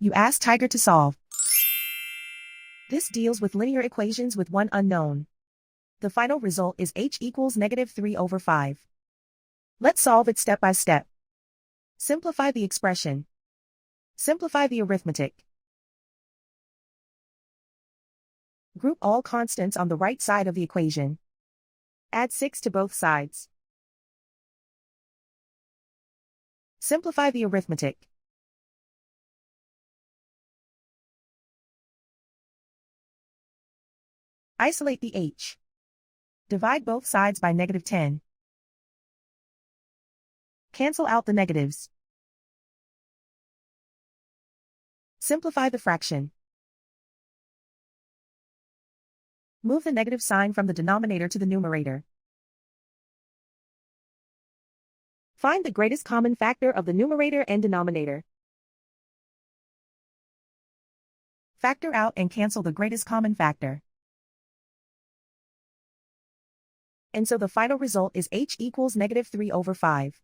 You ask Tiger to solve. This deals with linear equations with one unknown. The final result is h equals -3/5. Let's solve it step by step. Simplify the expression. Simplify the arithmetic. Group all constants on the right side of the equation. Add 6 to both sides. Simplify the arithmetic. Isolate the h. Divide both sides by -10. Cancel out the negatives. Simplify the fraction. Move the negative sign from the denominator to the numerator. Find the greatest common factor of the numerator and denominator. Factor out and cancel the greatest common factor. And so the final result is h equals -3/5.